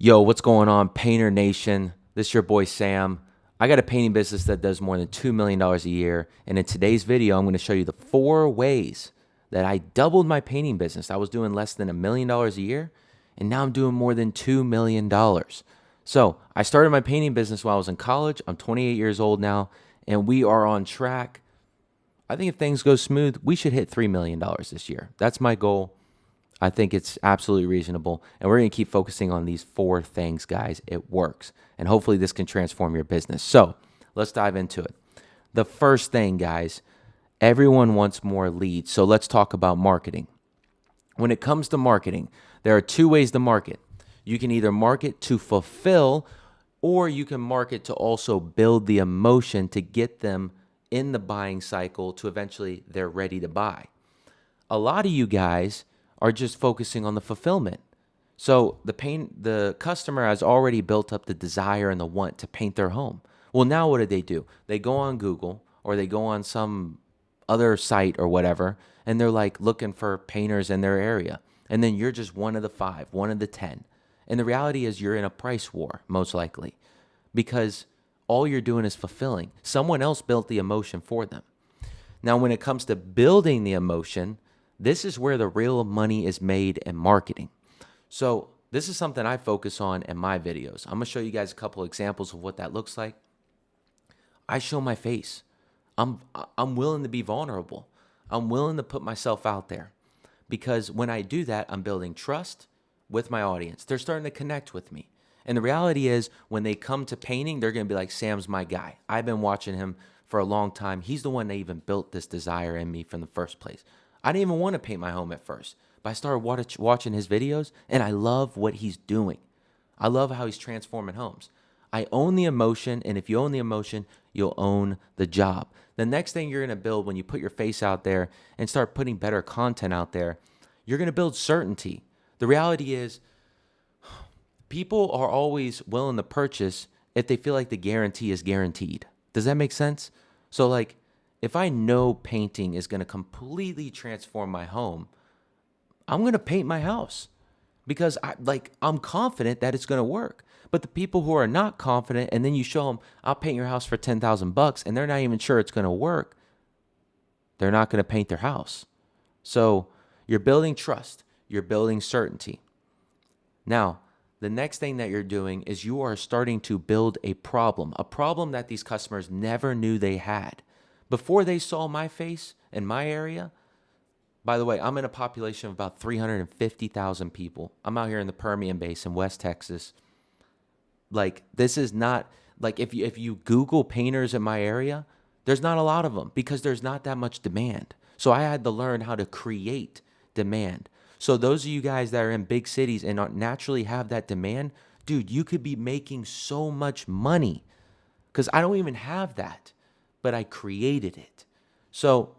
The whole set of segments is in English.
Yo, what's going on, Painter Nation? This is your boy Sam. I got a painting business that does more than $2 million a year. And in today's video, I'm going to show you the 4 ways that I doubled my painting business. I was doing less than $1 million a year, and now I'm doing more than $2 million. So I started my painting business while I was in college. I'm 28 years old now, and we are on track. I think if things go smooth, we should hit $3 million this year. That's my goal. I think it's absolutely reasonable. And we're going to keep focusing on these 4 things, guys. It works. And hopefully this can transform your business. So let's dive into it. The first thing, guys, everyone wants more leads. So let's talk about marketing. When it comes to marketing, there are 2 ways to market. You can either market to fulfill, or you can market to also build the emotion to get them in the buying cycle to eventually they're ready to buy. A lot of you guys are just focusing on the fulfillment. So the customer has already built up the desire and the want to paint their home. Well, now what do? They go on Google or they go on some other site or whatever, and they're like looking for painters in their area. And then you're just one of the 5, one of the 10. And the reality is you're in a price war, most likely, because all you're doing is fulfilling. Someone else built the emotion for them. Now, when it comes to building the emotion, this is where the real money is made in marketing. So this is something I focus on in my videos. I'm going to show you guys a couple examples of what that looks like. I show my face. I'm willing to be vulnerable. I'm willing to put myself out there, because when I do that, I'm building trust with my audience. They're starting to connect with me. And the reality is when they come to painting, they're going to be like, Sam's my guy. I've been watching him for a long time. He's the one that even built this desire in me from the first place. I didn't even want to paint my home at first, but I started watching his videos, and I love what he's doing. I love how he's transforming homes. I own the emotion, and if you own the emotion, you'll own the job. The next thing you're going to build when you put your face out there and start putting better content out there, you're going to build certainty. The reality is people are always willing to purchase if they feel like the guarantee is guaranteed. Does that make sense? So like, if I know painting is going to completely transform my home, I'm going to paint my house because I'm confident that it's going to work. But the people who are not confident, and then you show them, I'll paint your house for $10,000, and they're not even sure it's going to work, they're not going to paint their house. So you're building trust. You're building certainty. Now, the next thing that you're doing is you are starting to build a problem that these customers never knew they had. Before they saw my face in my area, by the way, I'm in a population of about 350,000 people. I'm out here in the Permian Basin, West Texas. Like, this is not, like, if you Google painters in my area, there's not a lot of them because there's not that much demand. So I had to learn how to create demand. So those of you guys that are in big cities and naturally have that demand, dude, you could be making so much money because I don't even have that, but I created it. So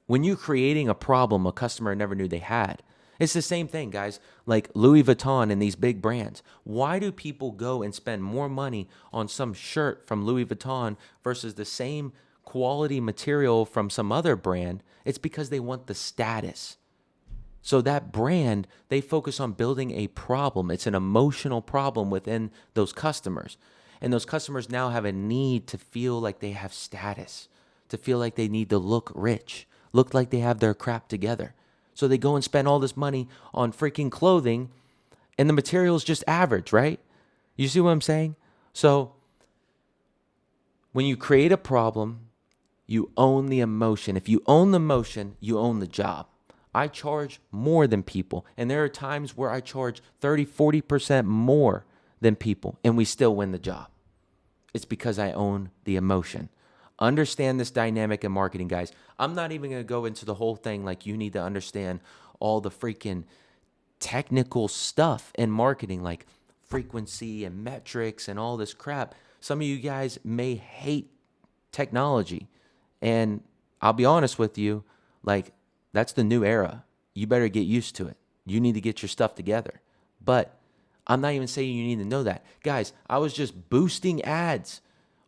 when you're creating a problem a customer never knew they had, it's the same thing, guys, like Louis Vuitton and these big brands. Why do people go and spend more money on some shirt from Louis Vuitton versus the same quality material from some other brand? It's because they want the status. So that brand, they focus on building a problem. It's an emotional problem within those customers. And those customers now have a need to feel like they have status, to feel like they need to look rich, look like they have their crap together. So they go and spend all this money on freaking clothing, and the material is just average, right? You see what I'm saying? So when you create a problem, you own the emotion. If you own the emotion, you own the job. I charge more than people, and there are times where I charge 30, 40% more than people, and we still win the job. It's because I own the emotion. Understand this dynamic in marketing, guys. I'm not even going to go into the whole thing like you need to understand all the freaking technical stuff in marketing, like frequency and metrics and all this crap. Some of you guys may hate technology, and I'll be honest with you, like, that's the new era. You better get used to it. You need to get your stuff together. But I'm not even saying you need to know that. Guys, I was just boosting ads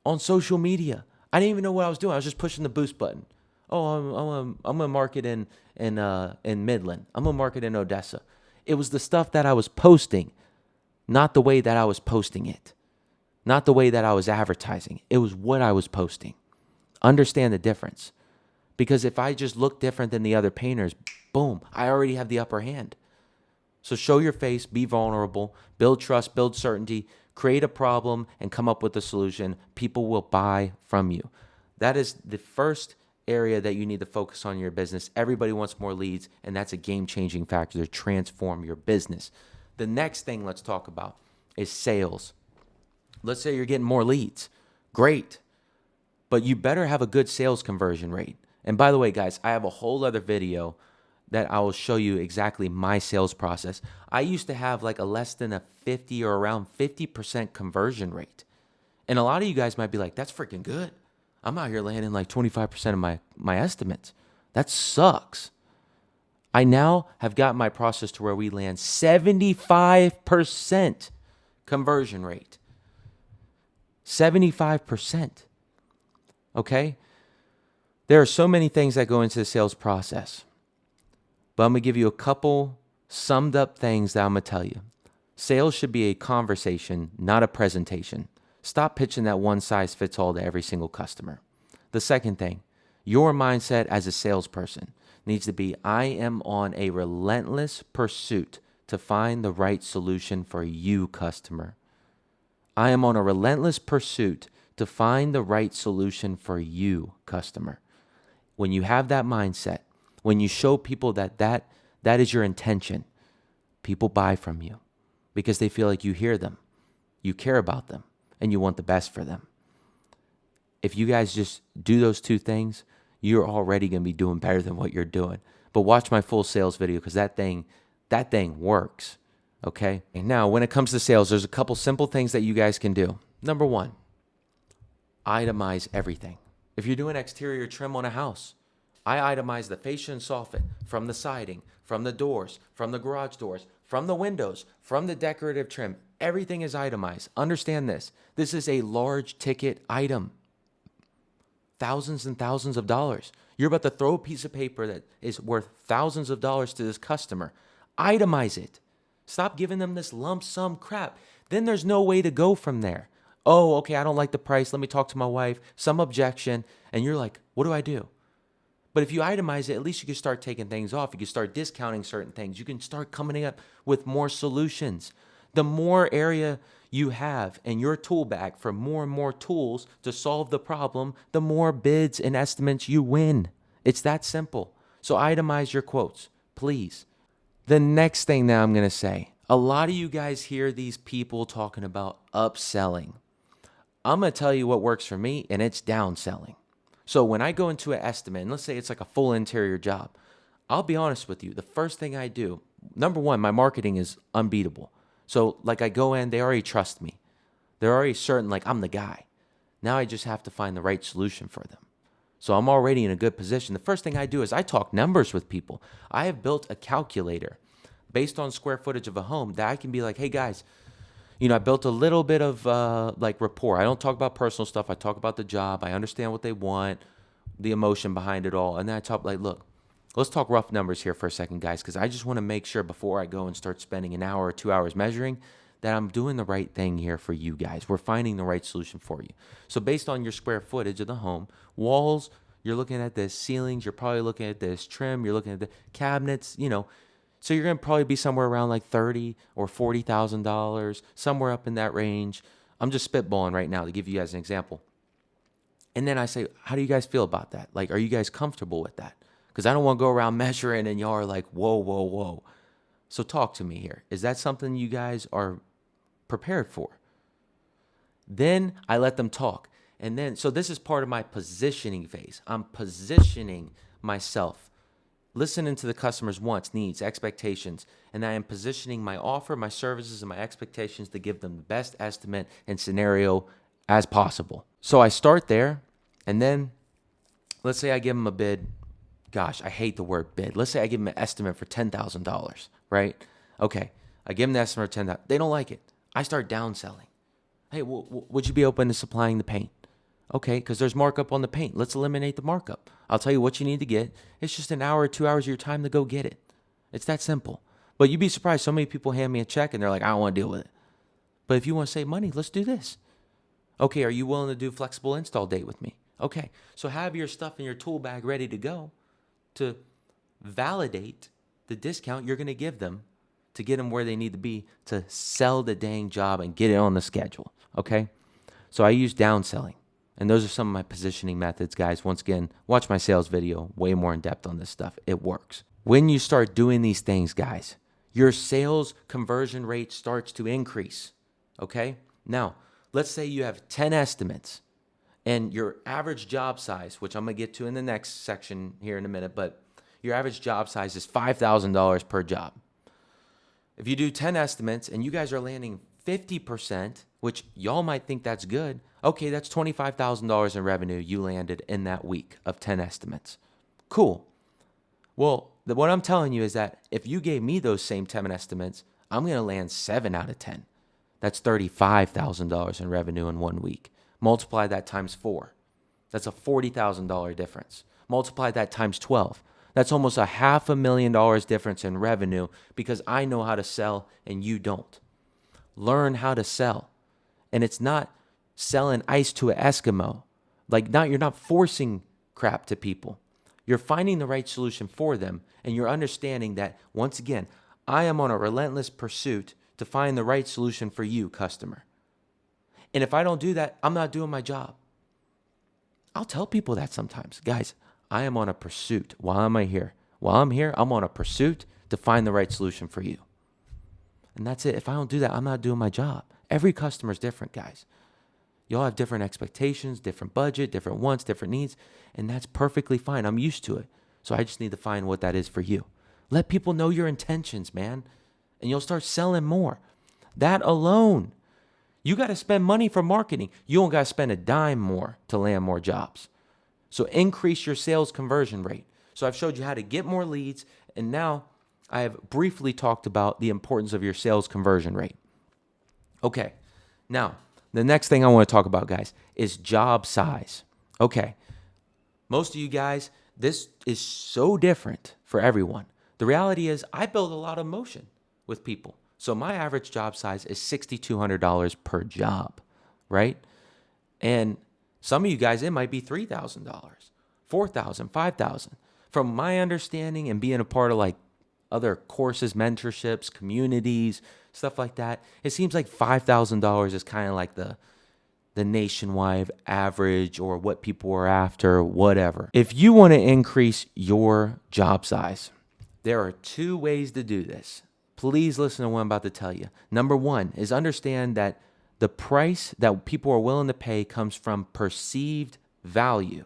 on social media. I didn't even know what I was doing. I was just pushing the boost button. Oh, I'm gonna market in Midland. I'm gonna market in Odessa. It was the stuff that I was posting not the way that I was posting it, not the way that I was advertising. It was what I was posting. Understand the difference. Because if I just look different than the other painters, boom, I already have the upper hand. So show your face, be vulnerable, build trust, build certainty, create a problem, and come up with a solution. People will buy from you. That is the first area that you need to focus on in your business. Everybody wants more leads, and that's a game-changing factor to transform your business. The next thing let's talk about is sales. Let's say you're getting more leads. Great. But you better have a good sales conversion rate. And by the way, guys, I have a whole other video that I will show you exactly my sales process. I used to have like a less than a 50 or around 50% conversion rate. And a lot of you guys might be like, that's freaking good. I'm out here landing like 25% of my estimates. That sucks. I now have got my process to where we land 75% conversion rate. 75%. Okay? There are so many things that go into the sales process. But I'm going to give you a couple summed up things that I'm going to tell you. Sales should be a conversation, not a presentation. Stop pitching that one size fits all to every single customer. The second thing, your mindset as a salesperson needs to be, I am on a relentless pursuit to find the right solution for you, customer. I am on a relentless pursuit to find the right solution for you, customer. When you have that mindset, when you show people that is your intention, people buy from you because they feel like you hear them, you care about them, and you want the best for them. If you guys just do those two things, you're already going to be doing better than what you're doing. But watch my full sales video because that thing works, okay? And now, when it comes to sales, there's a couple simple things that you guys can do. Number one, itemize everything. If you're doing exterior trim on a house, I itemize the fascia and soffit from the siding, from the doors, from the garage doors, from the windows, from the decorative trim. Everything is itemized. Understand this. This is a large ticket item. Thousands and thousands of dollars. You're about to throw a piece of paper that is worth thousands of dollars to this customer. Itemize it. Stop giving them this lump sum crap. Then there's no way to go from there. Oh, okay, I don't like the price. Let me talk to my wife. Some objection. And you're like, what do I do? But if you itemize it, at least you can start taking things off. You can start discounting certain things. You can start coming up with more solutions. The more area you have in your tool bag for more and more tools to solve the problem, the more bids and estimates you win. It's that simple. So itemize your quotes, please. The next thing that I'm going to say, a lot of you guys hear these people talking about upselling. I'm going to tell you what works for me, and it's downselling. So when I go into an estimate, and let's say it's like a full interior job, I'll be honest with you. The first thing I do, number one, my marketing is unbeatable. So like I go in, they already trust me. They're already certain like I'm the guy. Now I just have to find the right solution for them. So I'm already in a good position. The first thing I do is I talk numbers with people. I have built a calculator based on square footage of a home that I can be like, hey guys, I built a little bit of like rapport. I don't talk about personal stuff. I talk about the job. I understand what they want, the emotion behind it all. And then I talk like, look, let's talk rough numbers here for a second, guys, because I just want to make sure before I go and start spending an hour or 2 hours measuring that I'm doing the right thing here for you guys. We're finding the right solution for you. So based on your square footage of the home, walls, you're looking at this, ceilings, you're probably looking at this, trim, you're looking at the cabinets, So you're going to probably be somewhere around like $30,000 or $40,000, somewhere up in that range. I'm just spitballing right now to give you guys an example. And then I say, how do you guys feel about that? Like, are you guys comfortable with that? Because I don't want to go around measuring and y'all are like, whoa, whoa, whoa. So talk to me here. Is that something you guys are prepared for? Then I let them talk. And then, so this is part of my positioning phase. I'm positioning myself, listening to the customer's wants, needs, expectations, and I am positioning my offer, my services, and my expectations to give them the best estimate and scenario as possible. So I start there, and then let's say I give them a bid. Gosh, I hate the word bid. Let's say I give them an estimate for $10,000, right? Okay, I give them the estimate for $10,000. They don't like it. I start downselling. Hey, would you be open to supplying the paint? Okay, because there's markup on the paint. Let's eliminate the markup. I'll tell you what you need to get. It's just an hour or 2 hours of your time to go get it. It's that simple. But you'd be surprised. So many people hand me a check and they're like, I don't want to deal with it. But if you want to save money, let's do this. Okay, are you willing to do flexible install date with me? Okay, so have your stuff in your tool bag ready to go to validate the discount you're going to give them to get them where they need to be to sell the dang job and get it on the schedule. Okay, so I use downselling. And those are some of my positioning methods, guys. Once again, watch my sales video, way more in depth on this stuff. It works. When you start doing these things, guys, your sales conversion rate starts to increase. Okay? Now, let's say you have 10 estimates and your average job size, which I'm going to get to in the next section here in a minute, but your average job size is $5,000 per job. If you do 10 estimates and you guys are landing 50%, which y'all might think that's good, okay, that's $25,000 in revenue you landed in that week of 10 estimates. Cool. Well, what I'm telling you is that if you gave me those same 10 estimates, I'm going to land 7 out of 10. That's $35,000 in revenue in 1 week. Multiply that times 4. That's a $40,000 difference. Multiply that times 12. That's almost $500,000 difference in revenue because I know how to sell and you don't. Learn how to sell. And it's not selling ice to an Eskimo. You're not forcing crap to people. You're finding the right solution for them. And you're understanding that, once again, I am on a relentless pursuit to find the right solution for you, customer. And if I don't do that, I'm not doing my job. I'll tell people that sometimes. Guys, I am on a pursuit. Why am I here? While I'm here, I'm on a pursuit to find the right solution for you. And that's it. If I don't do that, I'm not doing my job. Every customer is different, guys. Y'all have different expectations, different budget, different wants, different needs, and that's perfectly fine. I'm used to it. So I just need to find what that is for you. Let people know your intentions, man, and you'll start selling more. That alone, you got to spend money for marketing. You don't got to spend a dime more to land more jobs. So increase your sales conversion rate. So I've showed you how to get more leads, and now I have briefly talked about the importance of your sales conversion rate. Okay, now the next thing I want to talk about, guys, is job size. Okay, most of you guys, this is so different for everyone. The reality is I build a lot of motion with people. So my average job size is $6,200 per job, right? And some of you guys, it might be $3,000, $4,000, $5,000. From my understanding and being a part of other courses, mentorships, communities, stuff like that, it seems like $5,000 is kind of like the nationwide average or what people are after, whatever. If you want to increase your job size, there are 2 ways to do this. Please listen to what I'm about to tell you. Number 1 is understand that the price that people are willing to pay comes from perceived value.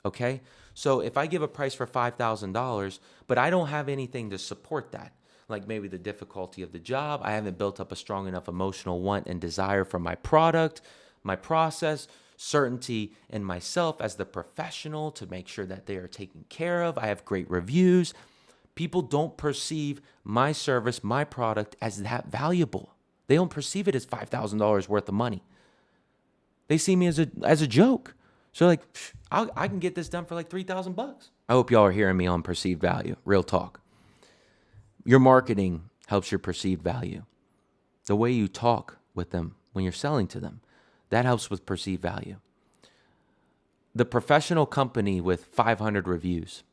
Okay? So if I give a price for $5,000, but I don't have anything to support that, like maybe the difficulty of the job, I haven't built up a strong enough emotional want and desire for my product, my process, certainty in myself as the professional to make sure that they are taken care of. I have great reviews. People don't perceive my service, my product as that valuable. They don't perceive it as $5,000 worth of money. They see me as a joke. So I can get this done for $3,000. I hope y'all are hearing me on perceived value. Real talk. Your marketing helps your perceived value. The way you talk with them when you're selling to them, that helps with perceived value. The professional company with 500 reviews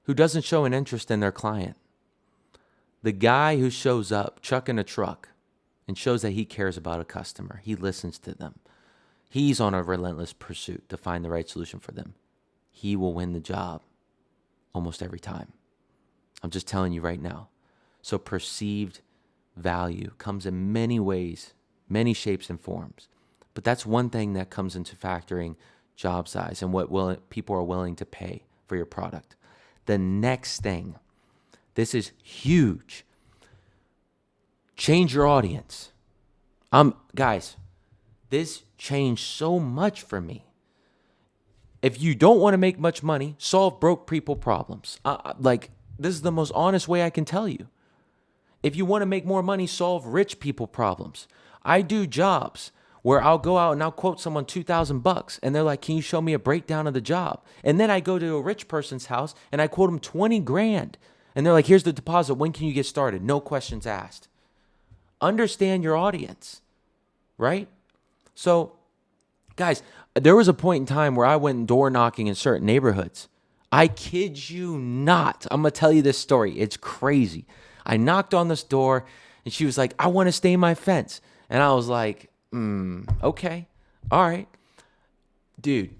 who doesn't show an interest in their client. The guy who shows up chucking a truck and shows that he cares about a customer. He listens to them. He's on a relentless pursuit to find the right solution for them. He will win the job almost every time. I'm just telling you right now. So perceived value comes in many ways, many shapes and forms. But that's one thing that comes into factoring job size and what people are willing to pay for your product. The next thing, this is huge. Change your audience. Guys, this changed so much for me. If you don't want to make much money, solve broke people problems. This is the most honest way I can tell you. If you want to make more money, solve rich people problems. I do jobs where I'll go out and I'll quote someone $2,000 and they're like, can you show me a breakdown of the job? And then I go to a rich person's house and I quote them 20 grand. And they're like, here's the deposit. When can you get started? No questions asked. Understand your audience, right? So, guys, there was a point in time where I went door knocking in certain neighborhoods. I kid you not. I'm going to tell you this story. It's crazy. I knocked on this door and she was like, I want to stain my fence. And I was like, okay. All right. Dude,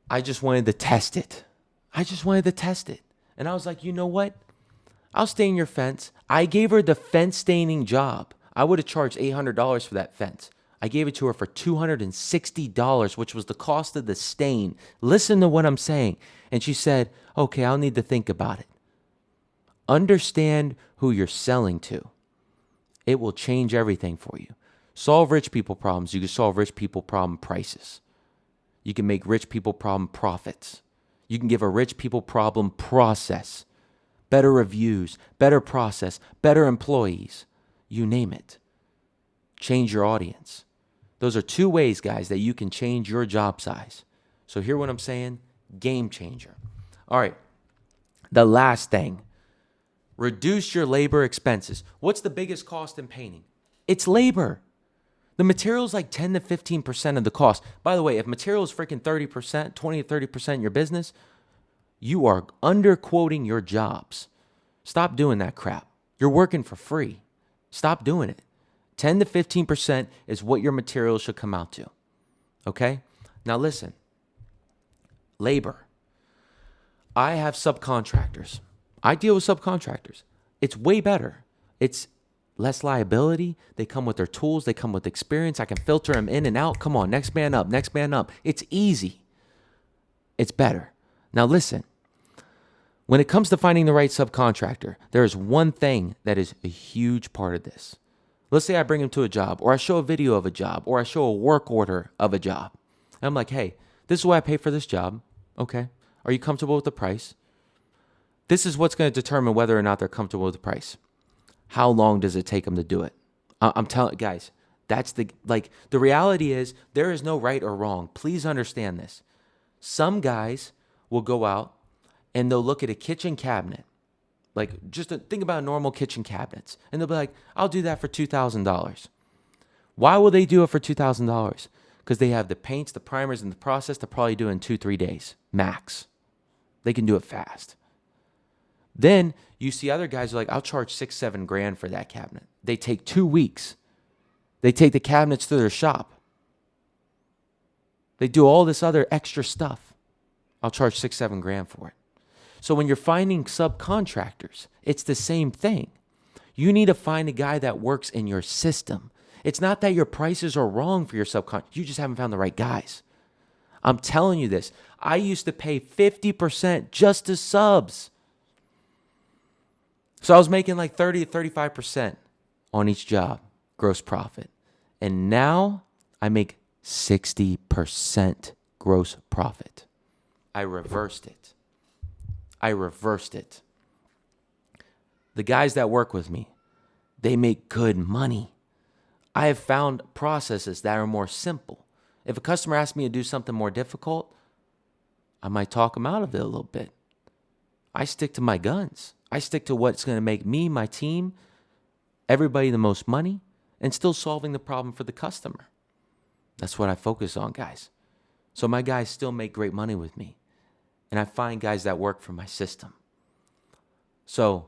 I just wanted to test it. And I was like, you know what? I'll stain your fence. I gave her the fence staining job. I would have charged $800 for that fence. I gave it to her for $260, which was the cost of the stain. Listen to what I'm saying. And she said, okay, I'll need to think about it. Understand who you're selling to. It will change everything for you. Solve rich people problems. You can solve rich people problem prices. You can make rich people problem profits. You can give a rich people problem process. Better reviews, better process, better employees. You name it. Change your audience. Those are 2 ways, guys, that you can change your job size. So hear what I'm saying? Game changer. All right. The last thing. Reduce your labor expenses. What's the biggest cost in painting? It's labor. The material is like 10 to 15% of the cost. By the way, if material is freaking 30%, 20 to 30% in your business, you are underquoting your jobs. Stop doing that crap. You're working for free. Stop doing it. 10 to 15% is what your material should come out to. Okay? Now listen. Labor. I have subcontractors. I deal with subcontractors. It's way better. It's less liability. They come with their tools. They come with experience. I can filter them in and out. Come on, next man up, next man up. It's easy. It's better. Now listen. When it comes to finding the right subcontractor, there is one thing that is a huge part of this. Let's say I bring him to a job, or I show a video of a job, or I show a work order of a job. And I'm like, hey, this is what I pay for this job. Okay. Are you comfortable with the price? This is what's going to determine whether or not they're comfortable with the price. How long does it take them to do it? I'm telling guys, that's the reality is there is no right or wrong. Please understand this. Some guys will go out and they'll look at a kitchen cabinet. Like just think about normal kitchen cabinets. And they'll be like, I'll do that for $2,000. Why will they do it for $2,000? Because they have the paints, the primers, and the process to probably do in 2-3 days, max. They can do it fast. Then you see other guys who are like, I'll charge $6-7 grand for that cabinet. They take 2 weeks. They take the cabinets to their shop. They do all this other extra stuff. I'll charge $6-7 grand for it. So when you're finding subcontractors, it's the same thing. You need to find a guy that works in your system. It's not that your prices are wrong for your subcontractors. You just haven't found the right guys. I'm telling you this. I used to pay 50% just to subs. So I was making like 30 to 35% on each job, gross profit. And now I make 60% gross profit. I reversed it. The guys that work with me, they make good money. I have found processes that are more simple. If a customer asks me to do something more difficult, I might talk them out of it a little bit. I stick to my guns. I stick to what's going to make me, my team, everybody the most money, and still solving the problem for the customer. That's what I focus on, guys. So my guys still make great money with me. And I find guys that work for my system. So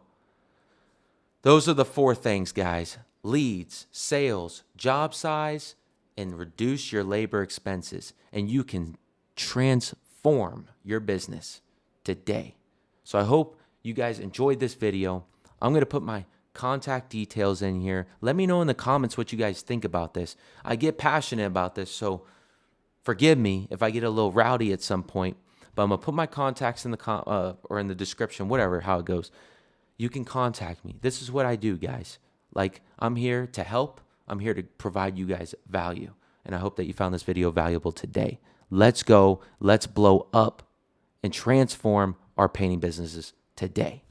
those are the 4 things, guys. Leads, sales, job size, and reduce your labor expenses. And you can transform your business today. So I hope you guys enjoyed this video. I'm going to put my contact details in here. Let me know in the comments what you guys think about this. I get passionate about this, so forgive me if I get a little rowdy at some point. But I'm going to put my contacts in the or in the description, whatever, how it goes. You can contact me. This is what I do, guys. Like, I'm here to help. I'm here to provide you guys value. And I hope that you found this video valuable today. Let's go. Let's blow up and transform our painting businesses today.